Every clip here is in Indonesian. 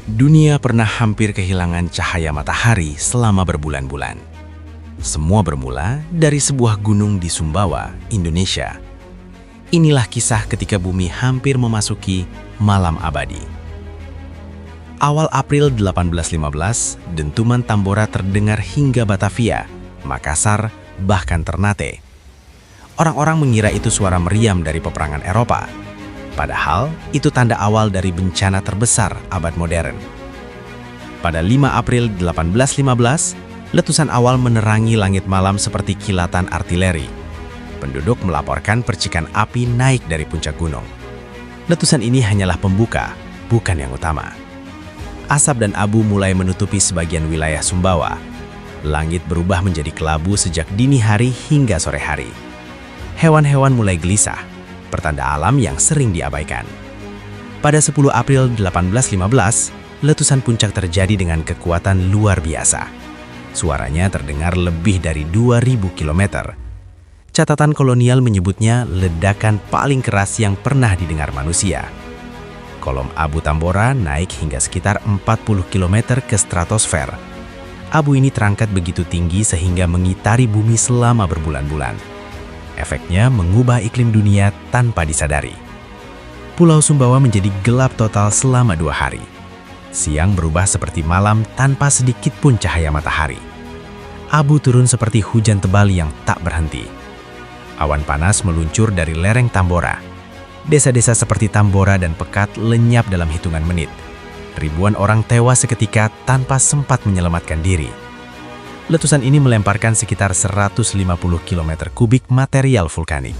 Dunia pernah hampir kehilangan cahaya matahari selama berbulan-bulan. Semua bermula dari sebuah gunung di Sumbawa, Indonesia. Inilah kisah ketika bumi hampir memasuki malam abadi. Awal April 1815, dentuman tambora terdengar hingga Batavia, Makassar, bahkan Ternate. Orang-orang mengira itu suara meriam dari peperangan Eropa. Padahal, itu tanda awal dari bencana terbesar abad modern. Pada 5 April 1815, letusan awal menerangi langit malam seperti kilatan artileri. Penduduk melaporkan percikan api naik dari puncak gunung. Letusan ini hanyalah pembuka, bukan yang utama. Asap dan abu mulai menutupi sebagian wilayah Sumbawa. Langit berubah menjadi kelabu sejak dini hari hingga sore hari. Hewan-hewan mulai gelisah, pertanda alam yang sering diabaikan. Pada 10 April 1815, letusan puncak terjadi dengan kekuatan luar biasa. Suaranya terdengar lebih dari 2000 km. Catatan kolonial menyebutnya ledakan paling keras yang pernah didengar manusia. Kolom abu tambora naik hingga sekitar 40 km ke stratosfer. Abu ini terangkat begitu tinggi sehingga mengitari bumi selama berbulan-bulan. Efeknya mengubah iklim dunia tanpa disadari. Pulau Sumbawa menjadi gelap total selama 2 hari. Siang berubah seperti malam tanpa sedikit pun cahaya matahari. Abu turun seperti hujan tebal yang tak berhenti. Awan panas meluncur dari lereng Tambora. Desa-desa seperti Tambora dan Pekat lenyap dalam hitungan menit. Ribuan orang tewas seketika tanpa sempat menyelamatkan diri. Letusan ini melemparkan sekitar 150 km kubik material vulkanik.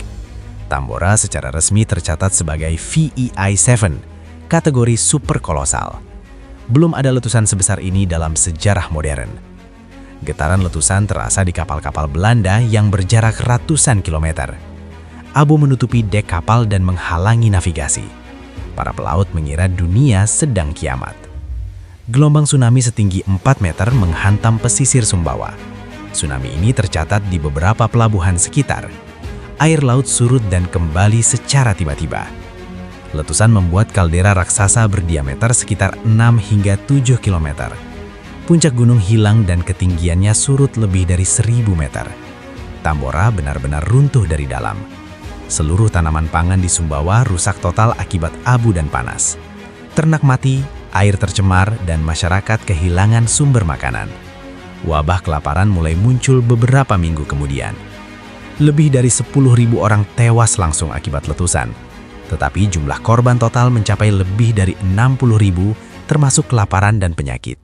Tambora secara resmi tercatat sebagai VEI 7, kategori super kolosal. Belum ada letusan sebesar ini dalam sejarah modern. Getaran letusan terasa di kapal-kapal Belanda yang berjarak ratusan kilometer. Abu menutupi dek kapal dan menghalangi navigasi. Para pelaut mengira dunia sedang kiamat. Gelombang tsunami setinggi 4 meter menghantam pesisir Sumbawa. Tsunami ini tercatat di beberapa pelabuhan sekitar. Air laut surut dan kembali secara tiba-tiba. Letusan membuat kaldera raksasa berdiameter sekitar 6 hingga 7 km. Puncak gunung hilang dan ketinggiannya surut lebih dari 1000 meter. Tambora benar-benar runtuh dari dalam. Seluruh tanaman pangan di Sumbawa rusak total akibat abu dan panas. Ternak mati, air tercemar, dan masyarakat kehilangan sumber makanan. Wabah kelaparan mulai muncul beberapa minggu kemudian. Lebih dari 10.000 orang tewas langsung akibat letusan. Tetapi jumlah korban total mencapai lebih dari 60.000, termasuk kelaparan dan penyakit.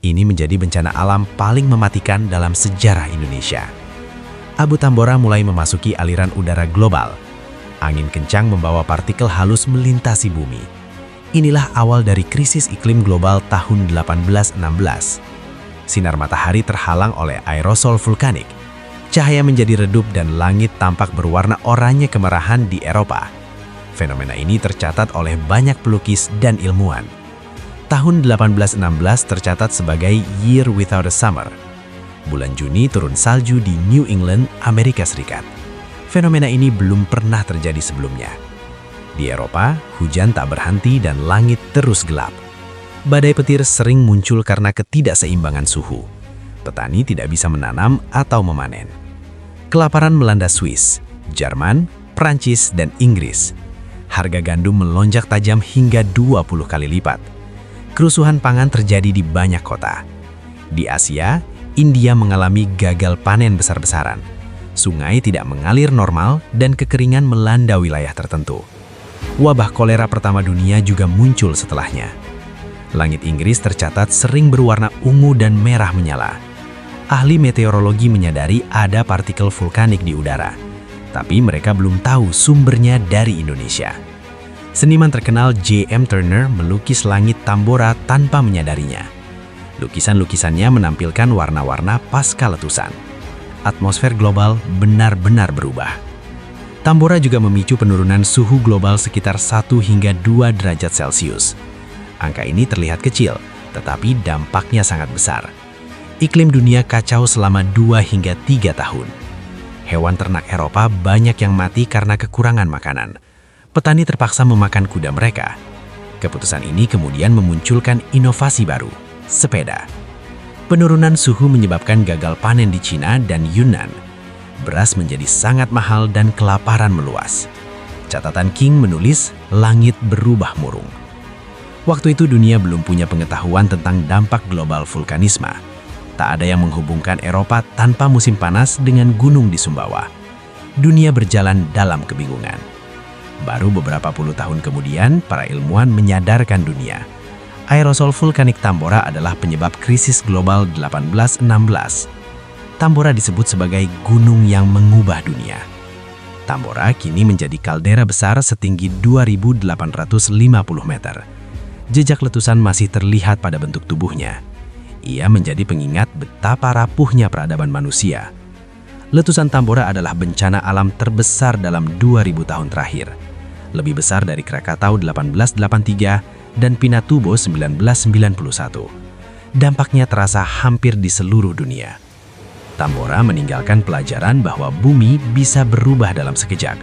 Ini menjadi bencana alam paling mematikan dalam sejarah Indonesia. Abu Tambora mulai memasuki aliran udara global. Angin kencang membawa partikel halus melintasi bumi. Inilah awal dari krisis iklim global tahun 1816. Sinar matahari terhalang oleh aerosol vulkanik. Cahaya menjadi redup dan langit tampak berwarna oranye kemerahan di Eropa. Fenomena ini tercatat oleh banyak pelukis dan ilmuwan. Tahun 1816 tercatat sebagai Year Without a Summer. Bulan Juni turun salju di New England, Amerika Serikat. Fenomena ini belum pernah terjadi sebelumnya. Di Eropa, hujan tak berhenti dan langit terus gelap. Badai petir sering muncul karena ketidakseimbangan suhu. Petani tidak bisa menanam atau memanen. Kelaparan melanda Swiss, Jerman, Prancis, dan Inggris. Harga gandum melonjak tajam hingga 20 kali lipat. Kerusuhan pangan terjadi di banyak kota. Di Asia, India mengalami gagal panen besar-besaran. Sungai tidak mengalir normal dan kekeringan melanda wilayah tertentu. Wabah kolera pertama dunia juga muncul setelahnya. Langit Inggris tercatat sering berwarna ungu dan merah menyala. Ahli meteorologi menyadari ada partikel vulkanik di udara, tapi mereka belum tahu sumbernya dari Indonesia. Seniman terkenal J.M. Turner melukis langit Tambora tanpa menyadarinya. Lukisan-lukisannya menampilkan warna-warna pasca letusan. Atmosfer global benar-benar berubah. Tambora juga memicu penurunan suhu global sekitar 1 hingga 2 derajat Celcius. Angka ini terlihat kecil, tetapi dampaknya sangat besar. Iklim dunia kacau selama 2 hingga 3 tahun. Hewan ternak Eropa banyak yang mati karena kekurangan makanan. Petani terpaksa memakan kuda mereka. Keputusan ini kemudian memunculkan inovasi baru, sepeda. Penurunan suhu menyebabkan gagal panen di Cina dan Yunnan. Beras menjadi sangat mahal dan kelaparan meluas. Catatan King menulis, langit berubah murung. Waktu itu dunia belum punya pengetahuan tentang dampak global vulkanisme. Tak ada yang menghubungkan Eropa tanpa musim panas dengan gunung di Sumbawa. Dunia berjalan dalam kebingungan. Baru beberapa puluh tahun kemudian, para ilmuwan menyadarkan dunia. Aerosol vulkanik Tambora adalah penyebab krisis global 1816. Tambora disebut sebagai gunung yang mengubah dunia. Tambora kini menjadi kaldera besar setinggi 2.850 meter. Jejak letusan masih terlihat pada bentuk tubuhnya. Ia menjadi pengingat betapa rapuhnya peradaban manusia. Letusan Tambora adalah bencana alam terbesar dalam 2000 tahun terakhir. Lebih besar dari Krakatau 1883 dan Pinatubo 1991. Dampaknya terasa hampir di seluruh dunia. Tambora meninggalkan pelajaran bahwa bumi bisa berubah dalam sekejap.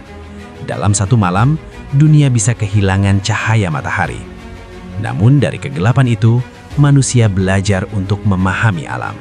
Dalam satu malam, dunia bisa kehilangan cahaya matahari. Namun dari kegelapan itu, manusia belajar untuk memahami alam.